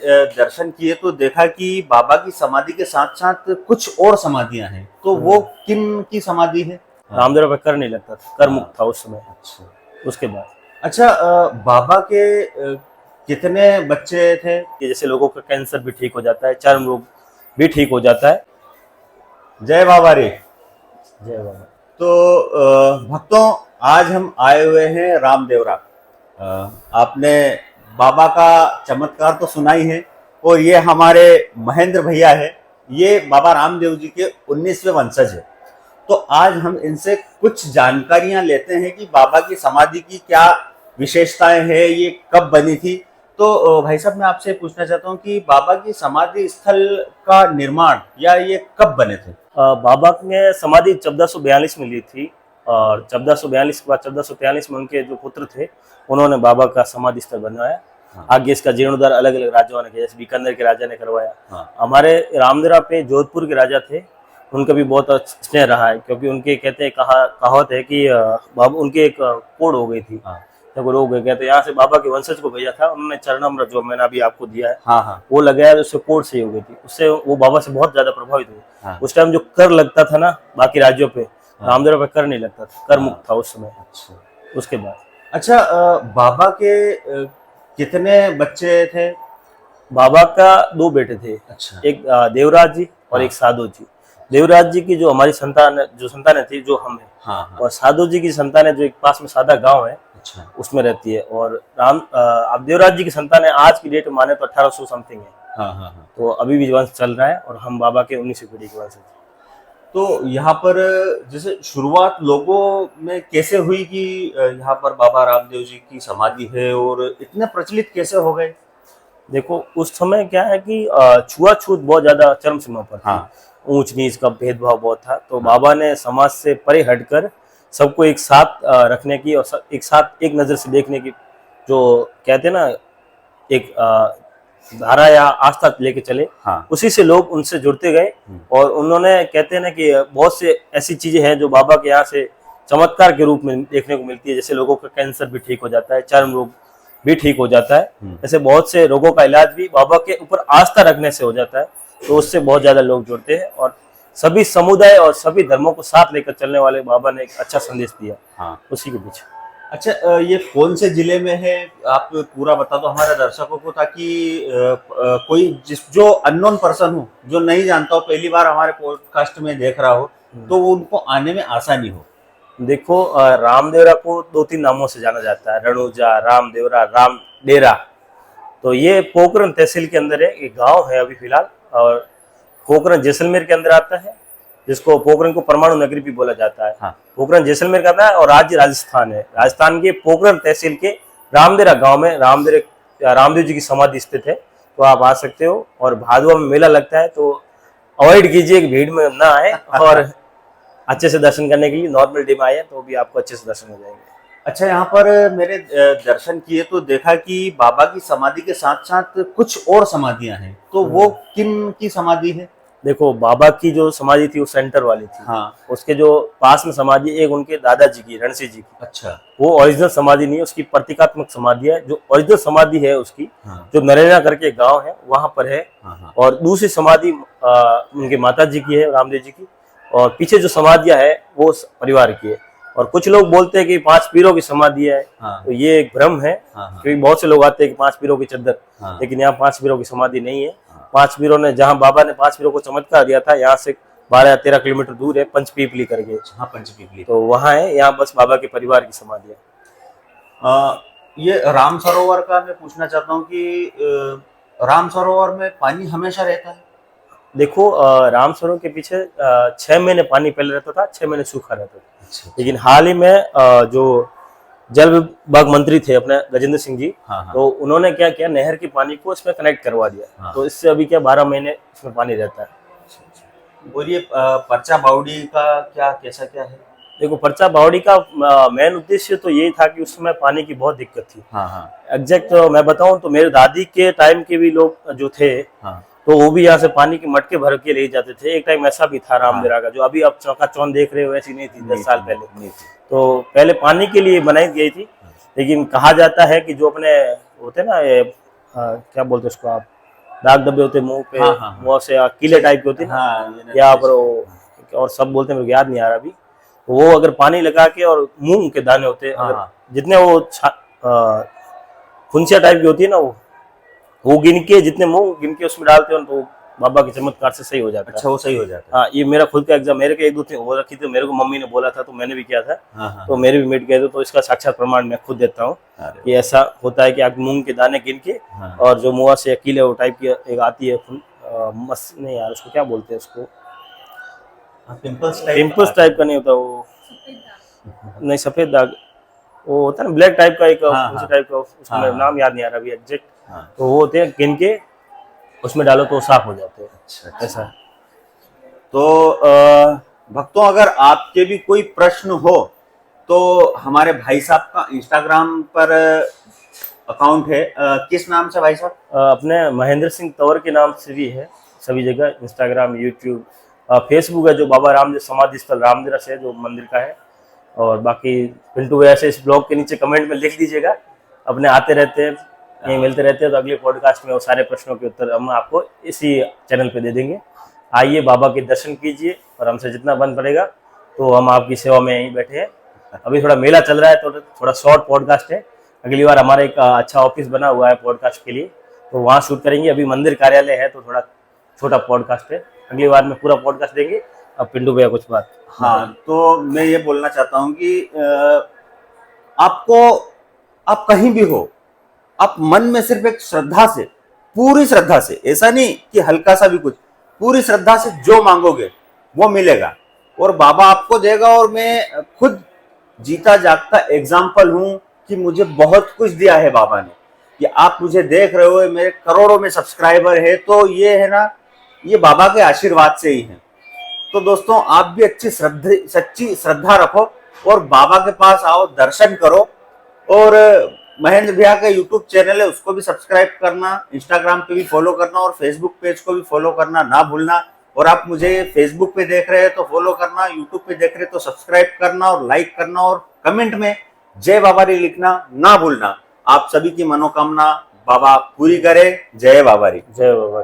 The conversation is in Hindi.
दर्शन किए तो देखा कि बाबा की समाधि के साथ साथ कुछ और समाधियां हैं, तो वो किन की समाधि है? रामदेव पे कर नहीं लगता था, कर मुक्त था उस समय। अच्छा उसके बाद अच्छा, बाबा के कितने बच्चे थे? कि जैसे लोगों का कैंसर भी ठीक हो जाता है, चर्म रोग भी ठीक हो जाता है। जय बाबा रे। जय बाबा। तो भक्तों, आज हम आए हुए हैं रामदेवरा। आपने बाबा का चमत्कार तो सुना ही है, और ये हमारे महेंद्र भैया है, ये बाबा रामदेव जी के 19वें वंशज है। तो आज हम इनसे कुछ जानकारियां लेते हैं कि बाबा की समाधि की क्या विशेषताएं हैं, ये कब बनी थी। तो भाई साहब, मैं आपसे पूछना चाहता हूँ कि बाबा की समाधि स्थल का निर्माण या ये कब बने थे? बाबा ने समाधि 1442 में ली थी, और 1442 के बाद 1443 में उनके जो पुत्र थे उन्होंने बाबा का समाधि स्थल बनवाया। हाँ। आगे इसका जीर्णोद्धार अलग अलग राजाओं ने किया, जैसे बीकानेर के राजा ने करवाया। हाँ। हमारे रामदेवरा पे जोधपुर के राजा थे, उनका भी बहुत स्नेह रहा है, क्योंकि उनके कहते हैं कहावत है कि बाबा उनके एक कोड़ हो गई थी। हाँ। जब वो रोग हो गया तो यहाँ से बाबा के वंशज को भेजा था, उन्होंने चरणामृत जो मैंने अभी आपको दिया है हाँ। हाँ। वो लगाया, उससे कोड़ सही हो गई थी, उससे वो बाबा से बहुत ज्यादा प्रभावित हुए। हाँ। उस टाइम जो कर लगता था ना बाकी राज्यों पे, रामदेव पे कर नहीं लगता था, कर मुक्त था उस समय। अच्छा उसके बाद अच्छा, बाबा के कितने बच्चे थे? बाबा का 2 बेटे थे। अच्छा। एक देवराज जी और हाँ। एक साधु जी। देवराज जी की जो हमारी संतान थी, जो हम है, हाँ। हाँ। और साधु जी की संतान है जो एक पास में सादा गांव है अच्छा। उसमें रहती है। और अब देवराज जी की संतान है, आज की डेट में माने तो 1800 समथिंग है। हाँ। हाँ। हाँ। तो अभी भी वंश चल रहा है, और हम बाबा के 19वीं पीढ़ी के वंश हैं। तो यहाँ पर जैसे शुरुआत लोगों में कैसे हुई कि यहाँ पर बाबा रामदेव जी की समाधि है, और इतने प्रचलित कैसे हो गए? देखो उस समय क्या है कि छुआछूत बहुत ज्यादा चरम सीमा पर थी। हाँ। ऊंच नीच का भेदभाव बहुत था, तो बाबा ने समाज से परे हटकर सबको एक साथ रखने की और एक साथ एक नजर से देखने की, जो कहते हैं ना, एक धारा या आस्था लेके चले। हाँ। उसी से लोग उनसे जुड़ते गए, और उन्होंने कहते हैं ना कि बहुत से ऐसी चीजें हैं जो बाबा के यहाँ से चमत्कार के रूप में देखने को मिलती है। जैसे लोगों का कैंसर भी ठीक हो जाता है, चर्म रोग भी ठीक हो जाता है। ऐसे बहुत से रोगों का इलाज भी बाबा के ऊपर आस्था रखने से हो जाता है। तो उससे बहुत ज्यादा लोग जुड़ते हैं, और सभी समुदाय और सभी धर्मों को साथ लेकर चलने वाले बाबा ने एक अच्छा संदेश दिया। हाँ। उसी के पीछे। अच्छा, ये कौन से जिले में है? आप पूरा बता दो हमारे दर्शकों को, ताकि कोई जो अननोन पर्सन हो, जो नहीं जानता हो, पहली बार हमारे पॉडकास्ट में देख रहा हो, तो वो उनको आने में आसानी हो। देखो रामदेवरा को 2-3 नामों से जाना जाता है, रणुजा, रामदेवरा, राम डेरा। तो ये पोखरण तहसील के अंदर है, एक गांव है अभी फिलहाल। और पोखरण जैसलमेर के अंदर आता है, जिसको पोखरण को परमाणु नगरी भी बोला जाता है। हाँ। पोखरण जैसलमेर का आता है, और राज्य राजस्थान है। राजस्थान के पोखरण तहसील के रामदेवरा गांव में रामदेव जी की समाधि स्थित है। तो आप आ सकते हो, और भादवा में मेला लगता है, तो अवॉइड कीजिए, भीड़ में ना आए, और अच्छे से दर्शन करने के लिए नॉर्मल डे में आए तो भी आपको अच्छे से दर्शन हो जाएंगे। अच्छा, यहाँ पर मेरे दर्शन किए तो देखा कि बाबा की समाधि के साथ साथ कुछ और समाधियां हैं, तो वो किन की समाधि है? देखो बाबा की जो समाधि थी वो सेंटर वाली थी। हाँ। उसके जो पास में समाधि एक उनके दादाजी की, रणसी जी की। अच्छा। वो ओरिजिनल समाधि नहीं है, उसकी प्रतीकात्मक समाधि है। जो ओरिजिनल समाधि है उसकी, हाँ। जो नरेना करके गांव है वहां पर है। हाँ। हाँ। और दूसरी समाधि उनके माता जी की है, रामदेव जी की। और पीछे जो समाधियां है वो परिवार की है। और कुछ लोग बोलते हैं कि 5 पीरों की समाधि है। हाँ। तो ये एक भ्रम है। हाँ। हाँ। क्योंकि बहुत से लोग आते हैं कि 5 पीरों की चद्दर। हाँ। लेकिन यहाँ 5 पीरों की समाधि नहीं है। 5 पीरों ने, जहाँ बाबा ने 5 पीरों को चमत्कार दिया था, यहाँ से 12 या 13 किलोमीटर दूर है पंचपीपली करके। हाँ, पंचपीपली। तो वहाँ है, यहाँ बस बाबा के परिवार की समाधि है। ये राम सरोवर का मैं पूछना चाहता हूँ कि राम सरोवर में पानी हमेशा रहता है? देखो राम सरोवर के पीछे 6 महीने पानी पहले रहता था, 6 महीने सूखा रहता था। अच्छा। लेकिन हाल ही में जो जल विभाग मंत्री थे अपने गजेंद्र सिंह जी, हाँ। हाँ। तो उन्होंने क्या किया, नहर के पानी को इसमें कनेक्ट करवा दिया। हाँ। तो इससे अभी क्या 12 महीने इसमें पानी रहता है। और ये पर्चा बावड़ी का क्या, कैसा क्या है? देखो परचा बावड़ी का मेन उद्देश्य तो यही था कि उस समय पानी की बहुत दिक्कत थी। हाँ। हाँ। एग्जैक्ट मैं बताऊं तो मेरे दादी के टाइम के भी लोग जो थे, हाँ। तो वो भी यहाँ से पानी के मटके भर के ले जाते थे। एक टाइम ऐसा भी था रामदेवरा का, जो अभी आप चौका चौन देख रहे हो वैसी नहीं थी 10 साल पहले। नहीं थी। तो पहले पानी के लिए बनाई गई थी। लेकिन कहा जाता है कि जो अपने होते ना, क्या बोलते उसको आप, दाग धब्बे होते हैं मुंह पे, हाँ, हाँ, मुंह से कीले टाइप के होते हैं ना, हाँ ये यहाँ पर वो और सब बोलते हैं, मेरे को याद नहीं आ रहा अभी। वो अगर पानी लगा के, और मूंग के दाने होते हैं, हाँ, अगर हाँ। जितने वो फुंसिया टाइप की होती है ना, वो गिन के, जितने मूंग गिन के उसमें डालते हो तो बाबा के चमत्कार से सही हो जाता है। अच्छा वो सही हो जाता हाँ, ये मेरा खुद का एग्जाम, मेरे के 1-2 हो रखी थी, मेरे को मम्मी ने बोला था तो मैंने भी किया था, है। हाँ, हाँ, तो मेरे भी मिट गए थे। तो इसका साक्षात प्रमाण मैं खुद देता हूँ अरे कि ऐसा होता है कि आप मूंग के दाने गिन के, हाँ। और जो मुआ से अकीले वो टाइप की एक आती है मस नहीं यार, उसको क्या बोलते हैं उसको, पिंपल्स टाइप का नहीं होता वो, नहीं सफेद दाग, वो होता है ना ब्लैक टाइप का एक हाँ, उसी हाँ। टाइप का, उसका हाँ, मेरा हाँ। नाम याद नहीं आ रहा अभी एग्जैक्ट। हाँ। तो वो होते हैं गिन के उसमें डालो तो वो साफ हो जाते हैं। अच्छा, ऐसा है। तो भक्तों अगर आपके भी कोई प्रश्न हो तो हमारे भाई साहब का इंस्टाग्राम पर अकाउंट है, किस नाम से भाई साहब? अपने महेंद्र सिंह तंवर के नाम से भी है सभी जगह, इंस्टाग्राम, यूट्यूब, फेसबुक है जो बाबा रामदेव समाधि स्थल रामदेवरा है जो मंदिर का है। और बाकी पिंटू भैया से इस ब्लॉग के नीचे कमेंट में लिख दीजिएगा, अपने आते रहते हैं, यहीं मिलते रहते हैं, तो अगले पॉडकास्ट में वो सारे प्रश्नों के उत्तर हम आपको इसी चैनल पे दे देंगे। आइए बाबा के दर्शन कीजिए, और हमसे जितना बन पड़ेगा तो हम आपकी सेवा में यहीं बैठे हैं। अभी थोड़ा मेला चल रहा है तो थोड़ा शॉर्ट पॉडकास्ट है, अगली बार हमारा एक अच्छा ऑफिस बना हुआ है पॉडकास्ट के लिए, तो वहाँ शूट करेंगे। अभी मंदिर कार्यालय है तो थोड़ा छोटा पॉडकास्ट है, अगली बार में पूरा पॉडकास्ट देंगे। अब पिंटू भैया कुछ बात। हाँ, तो मैं ये बोलना चाहता हूँ कि आपको, आप कहीं भी हो, आप मन में सिर्फ एक श्रद्धा से, पूरी श्रद्धा से, ऐसा नहीं कि हल्का सा भी कुछ, पूरी श्रद्धा से जो मांगोगे वो मिलेगा और बाबा आपको देगा। और मैं खुद जीता जागता एग्जाम्पल हूं कि मुझे बहुत कुछ दिया है बाबा ने। कि आप मुझे देख रहे हो, मेरे करोड़ों में सब्सक्राइबर है, तो ये है ना, ये बाबा के आशीर्वाद से ही है। तो दोस्तों आप भी अच्छी सच्ची श्रद्धा रखो और बाबा के पास आओ, दर्शन करो। और महेंद्र भैया का यूट्यूब चैनल है, उसको भी सब्सक्राइब करना, इंस्टाग्राम पे भी फॉलो करना और फेसबुक पेज को भी फॉलो करना ना भूलना। और आप मुझे फेसबुक पे देख रहे हैं तो फॉलो करना, यूट्यूब पे देख रहे हैं तो सब्सक्राइब करना और लाइक करना, और कमेंट में जय बाबारी लिखना ना भूलना। आप सभी की मनोकामना बाबा पूरी करे। जय बाबारी। जय बाबा।